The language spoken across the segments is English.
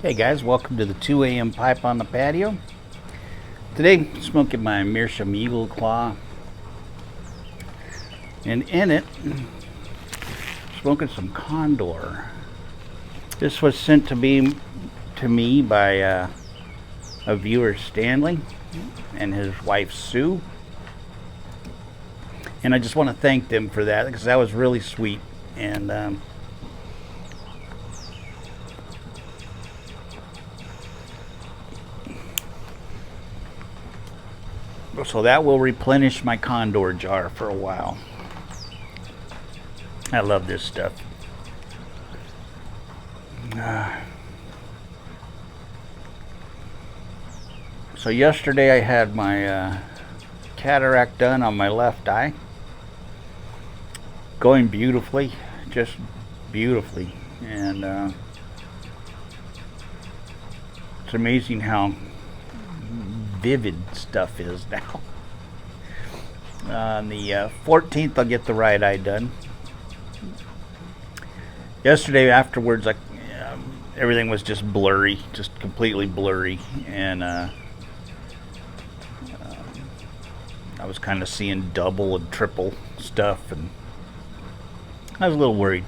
Hey guys, welcome to the 2 a.m. pipe on the patio. Today, smoking my Meerschaum Eagle Claw, and in it, smoking some Condor. This was sent to me by a viewer, Stanley, and his wife Sue, and I just want to thank them for that because that was really sweet. And so that will replenish my Condor jar for a while. I love this stuff. So yesterday I had my cataract done on my left eye. Going beautifully, just beautifully. And it's amazing how vivid stuff is now. On the 14th I'll get the right eye done. Yesterday afterwards everything was just blurry, just completely blurry, and I was kind of seeing double and triple stuff, and I was a little worried.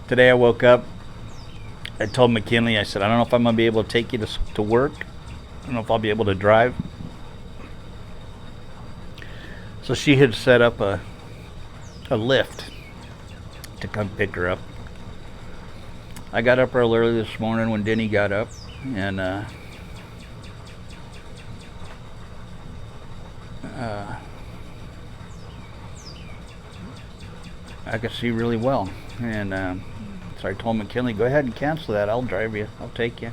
Today I woke up, I told McKinley, I said, I don't know if I'm going to be able to take you to work. I don't know if I'll be able to drive. So she had set up a lift to come pick her up. I got up real early this morning when Denny got up, and I could see really well. And so I told McKinley, go ahead and cancel that. I'll drive you. I'll take you.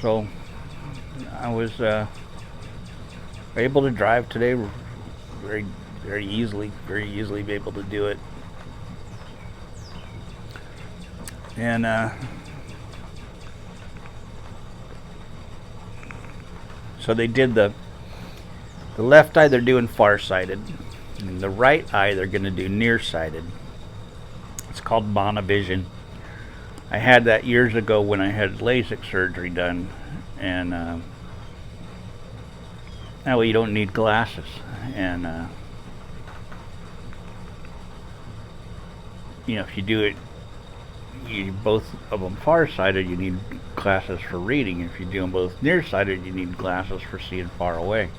So I was able to drive today very easily be able to do it. And so they did the left eye, they're doing farsighted, and the right eye they're going to do nearsighted. It's called monovision. I had that years ago when I had LASIK surgery done, and that way you don't need glasses. And if you do it, both of them farsighted, you need glasses for reading. If you do them both nearsighted, you need glasses for seeing far away.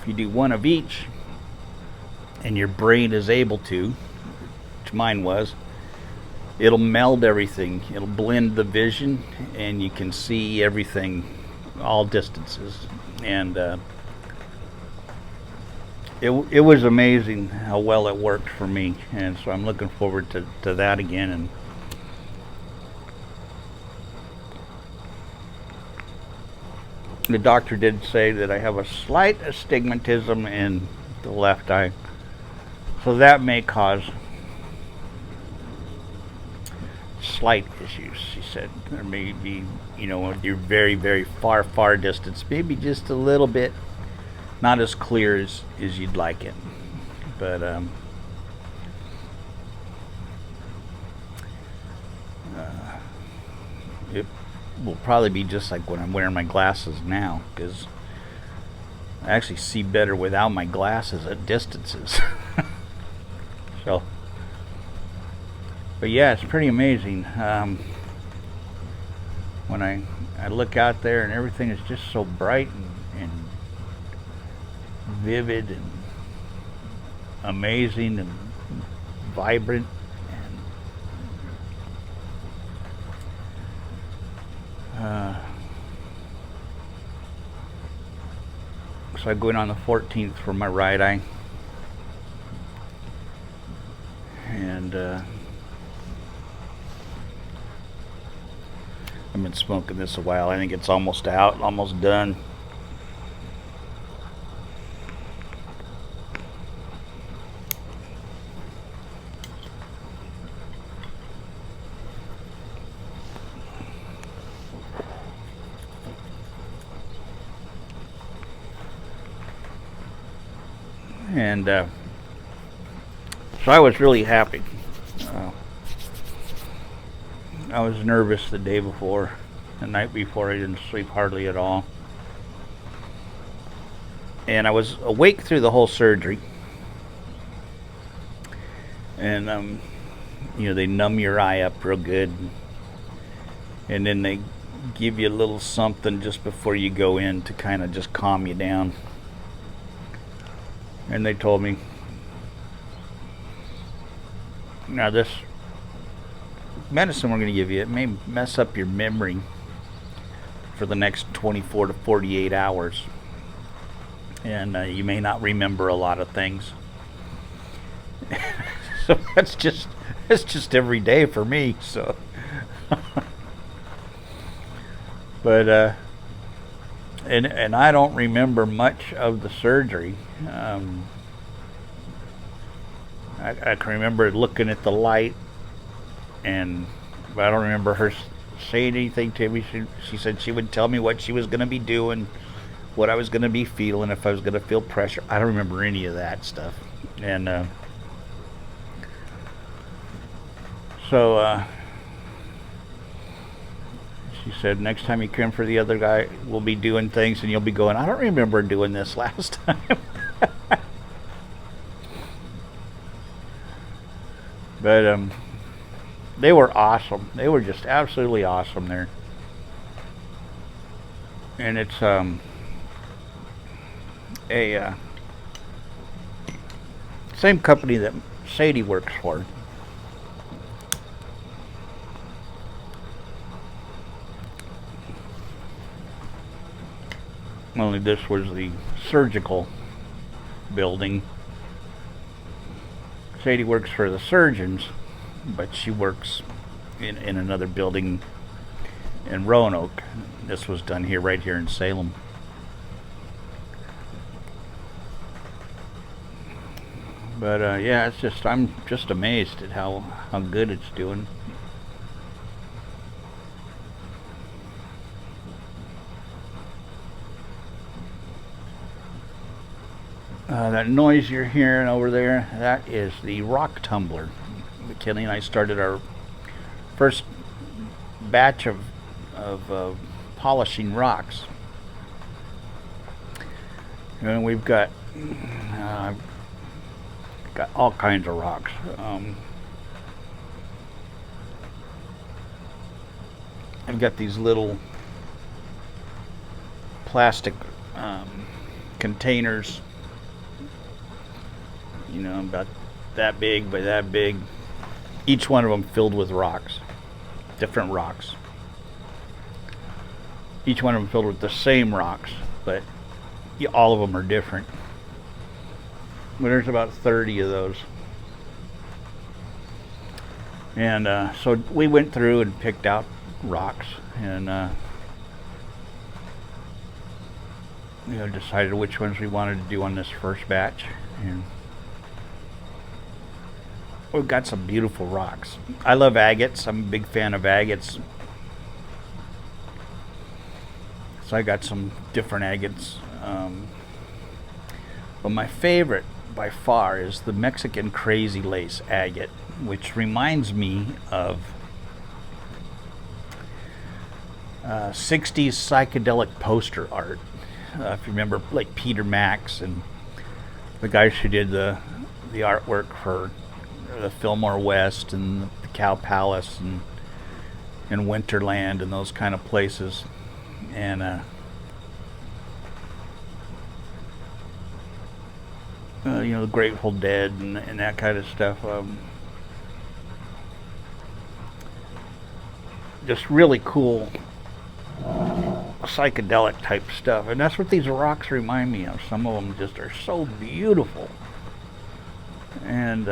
If you do one of each, and your brain is able to, which mine was, it'll meld everything. It'll blend the vision, and you can see everything, all distances. And it was amazing how well it worked for me. And so I'm looking forward to that again. And the doctor did say that I have a slight astigmatism in the left eye, so that may cause slight issues. She said there may be, you're very, very far distance, maybe just a little bit not as clear as you'd like it, but it will probably be just like when I'm wearing my glasses now, because I actually see better without my glasses at distances. So, but yeah, it's pretty amazing. When I look out there and everything is just so bright and vivid and amazing and vibrant. So I go in on the 14th for my right eye. And I've been smoking this a while. I think it's almost out, almost done. And so I was really happy. I was nervous the day before. The night before I didn't sleep hardly at all. And I was awake through the whole surgery. And they numb your eye up real good. And then they give you a little something just before you go in to kind of just calm you down. And they told me, now this medicine we're going to give you, it may mess up your memory for the next 24 to 48 hours. And you may not remember a lot of things. So that's just every day for me. So, but and I don't remember much of the surgery. I can remember looking at the light, but I don't remember her saying anything to me. She said she would tell me what she was going to be doing, what I was going to be feeling, if I was going to feel pressure. I don't remember any of that stuff. And so she said, next time you come for the other guy, we'll be doing things, and you'll be going, I don't remember doing this last time. But they were awesome. They were just absolutely awesome there. And it's a same company that Sadie works for. Only this was the surgical building. Sadie works for the surgeons, but she works in another building in Roanoke. This was done here, right here in Salem. But yeah, I'm just amazed at how good it's doing. That noise you're hearing over there, that is the rock tumbler. Kelly and I started our first batch of polishing rocks. And we've got all kinds of rocks. I've got these little plastic containers, about that big by that big, each one of them filled with rocks, different rocks, each one of them filled with the same rocks, but all of them are different. But there's about 30 of those. And so we went through and picked out rocks, and decided which ones we wanted to do on this first batch. And we've got some beautiful rocks. I love agates. I'm a big fan of agates. So I got some different agates. But my favorite by far is the Mexican Crazy Lace agate, which reminds me of 60s psychedelic poster art. If you remember, like Peter Max and the guys who did the artwork for the Fillmore West and the Cow Palace and Winterland and those kind of places. And the Grateful Dead and that kind of stuff. Just really cool psychedelic type stuff, and that's what these rocks remind me of. Some of them just are so beautiful, and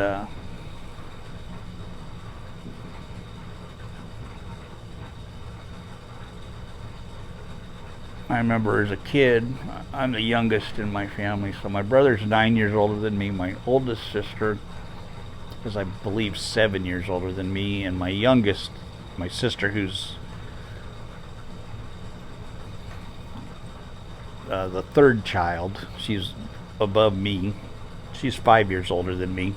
I remember as a kid, I'm the youngest in my family, so my brother's 9 years older than me. My oldest sister is, I believe, 7 years older than me, and my youngest, my sister, who's the third child, she's above me. She's 5 years older than me,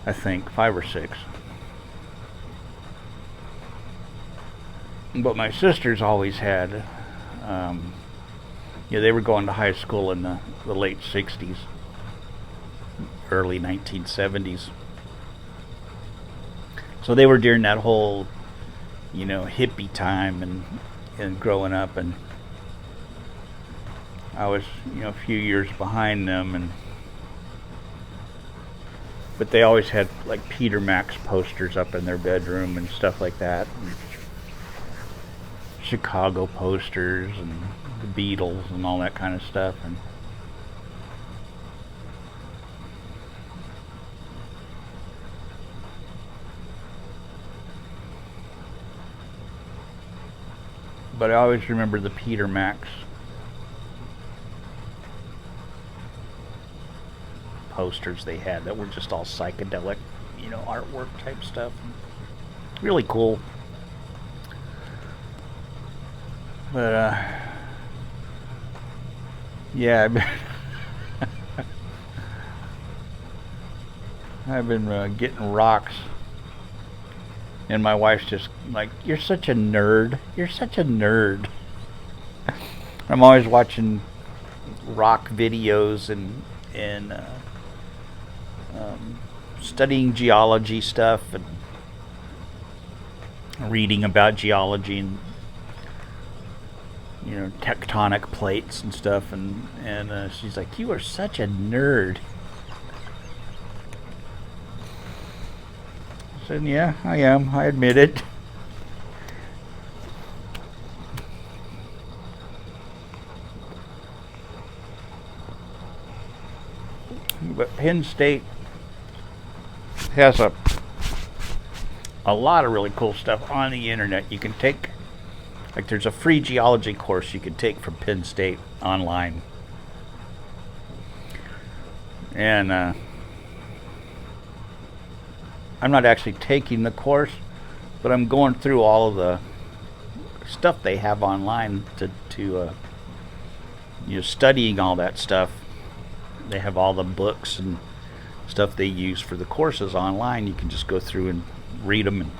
I think, 5 or 6. But my sisters always had, they were going to high school in the late 60s, early 1970s. So they were during that whole, hippie time and growing up, and I was, a few years behind them, but they always had like Peter Max posters up in their bedroom and stuff like that. And Chicago posters and the Beatles and all that kind of stuff. But I always remember the Peter Max posters they had that were just all psychedelic, artwork type stuff. Really cool. But yeah, I've been getting rocks, and my wife's just like, "You're such a nerd. You're such a nerd." I'm always watching rock videos and studying geology stuff and reading about geology and tectonic plates and stuff, and she's like, "You are such a nerd." I said, "Yeah, I am. I admit it." But Penn State has a lot of really cool stuff on the internet you can take. Like, there's a free geology course you can take from Penn State online. And I'm not actually taking the course, but I'm going through all of the stuff they have online to studying all that stuff. They have all the books and stuff they use for the courses online. You can just go through and read them.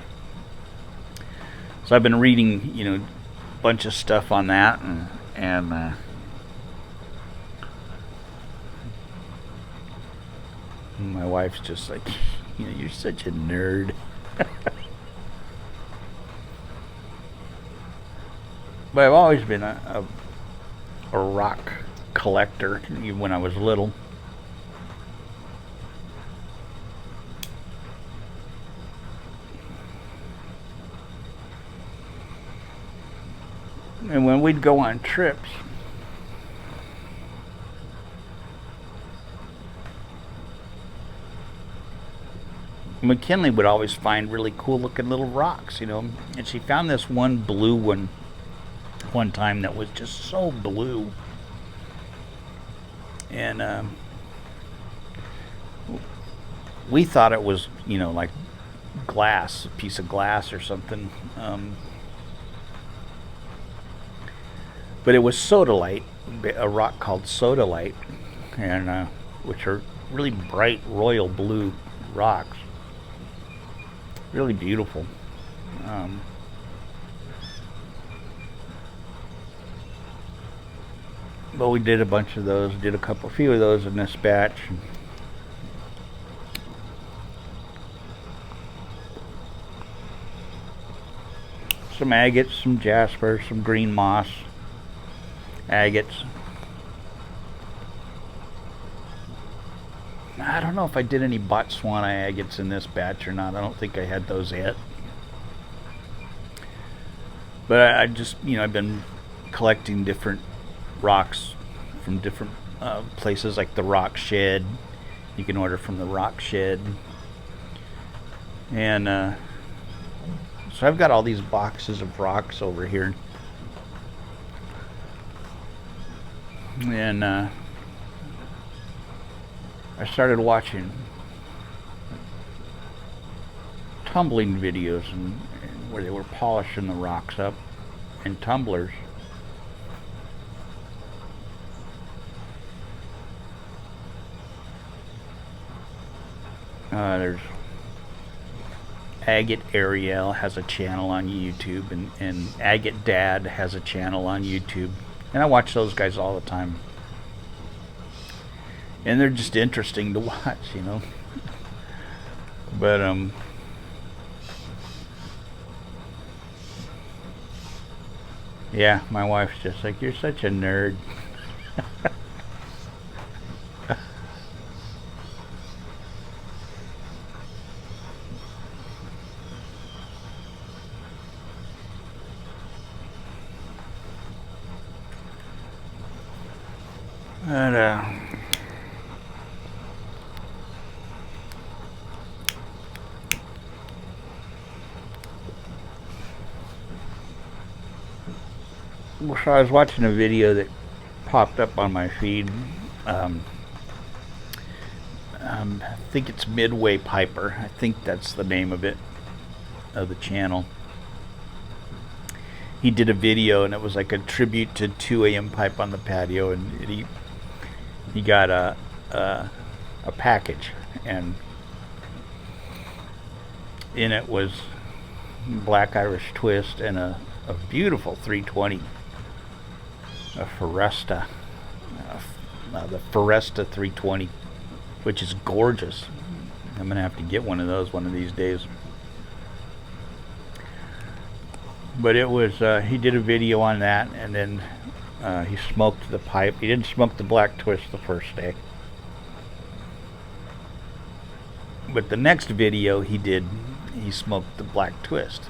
So I've been reading, a bunch of stuff on that, and my wife's just like, "You're such a nerd." But I've always been a rock collector, even when I was little. And when we'd go on trips, McKinley would always find really cool looking little rocks, and she found this one blue one time that was just so blue. And we thought it was, like glass, a piece of glass or something. But it was sodalite, a rock called sodalite, and which are really bright royal blue rocks. Really beautiful. But we did a bunch of those, did a few of those in this batch. Some agates, some jasper, some green moss, agates. I don't know if I did any Botswana agates in this batch or not. I don't think I had those yet. But I just, I've been collecting different rocks from different places, like the Rock Shed. You can order from the Rock Shed. And so I've got all these boxes of rocks over here. And I started watching tumbling videos and where they were polishing the rocks up in tumblers. There's Agate Ariel has a channel on YouTube, and Agate Dad has a channel on YouTube, and I watch those guys all the time, and they're just interesting to watch, you know. But yeah, my wife's just like, you're such a nerd. But so I was watching a video that popped up on my feed. I think it's Midway Piper. I think that's the name of it, of the channel. He did a video, and it was like a tribute to 2 a.m. Pipe on the Patio, and he got a package, and in it was Black Irish Twist and a beautiful 320, a Foresta, the Foresta 320, which is gorgeous. I'm gonna have to get one of those one of these days. But it was, he did a video on that, and then he smoked the pipe. He didn't smoke the Black Twist the first day. But the next video he smoked the Black Twist.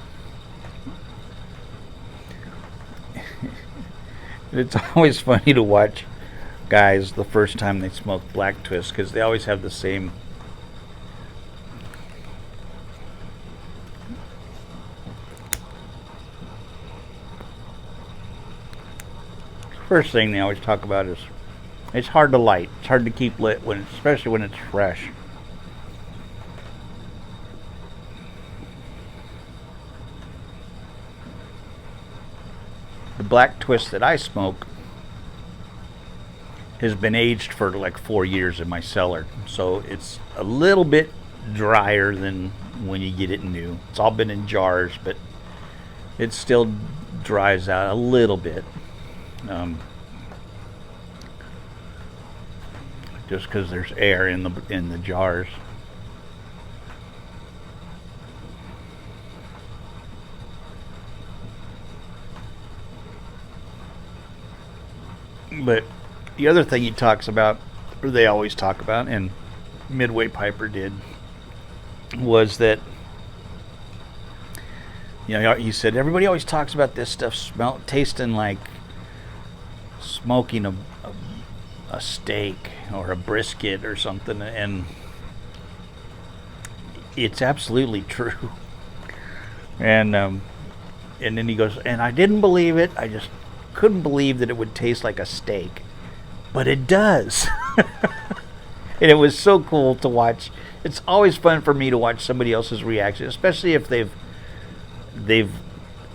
It's always funny to watch guys the first time they smoke Black Twist, because they always have the same first thing they always talk about is it's hard to light. It's hard to keep lit, especially when it's fresh. The Black Twist that I smoke has been aged for like 4 years in my cellar, so it's a little bit drier than when you get it new. It's all been in jars, but it still dries out a little bit. Just because there's air in the jars. But the other thing he talks about, or they always talk about, and Midway Piper did, was that, you know, he said everybody always talks about this stuff tasting like smoking a steak or a brisket or something, and it's absolutely true. And then he goes, and I didn't believe it. I just couldn't believe that it would taste like a steak, but it does. And it was so cool to watch. It's always fun for me to watch somebody else's reaction, especially if they've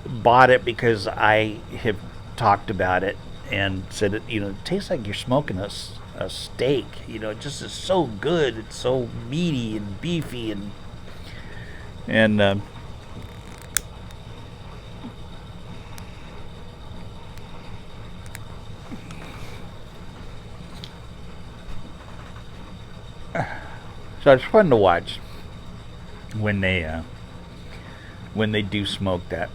bought it because I have talked about it and said it, you know, it tastes like you're smoking a steak. You know, it just is so good. It's so meaty and beefy, and so it's fun to watch when they do smoke that.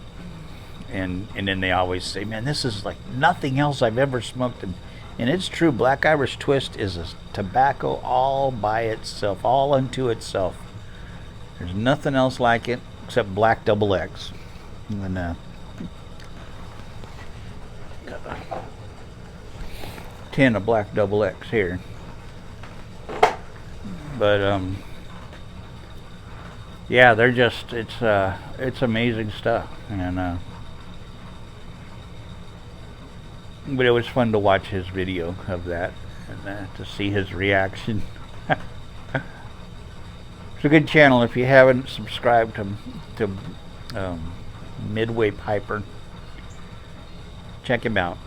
And then they always say, man, this is like nothing else I've ever smoked. And it's true. Black Irish Twist is a tobacco all by itself, all unto itself. There's nothing else like it except Black Double X. And got a tin of Black Double X here. But yeah, they're just, it's amazing stuff. And But it was fun to watch his video of that and to see his reaction. It's a good channel. If you haven't subscribed to Midway Piper, check him out.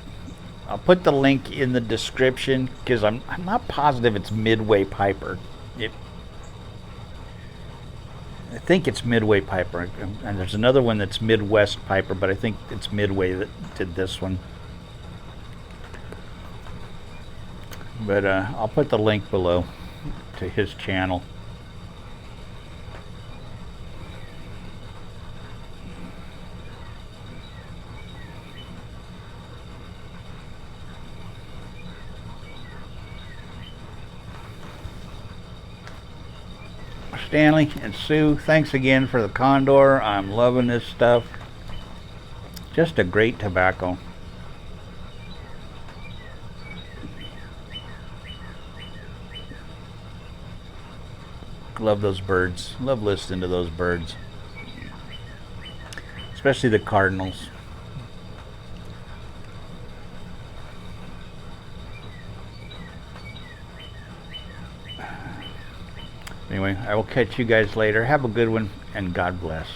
I'll put the link in the description because I'm not positive it's Midway Piper. I think it's Midway Piper, and there's another one that's Midwest Piper, but I think it's Midway that did this one. But I'll put the link below to his channel. Stanley and Sue, thanks again for the Condor. I'm loving this stuff. Just a great tobacco. Love those birds. Love listening to those birds. Especially the cardinals. Anyway, I will catch you guys later. Have a good one, and God bless.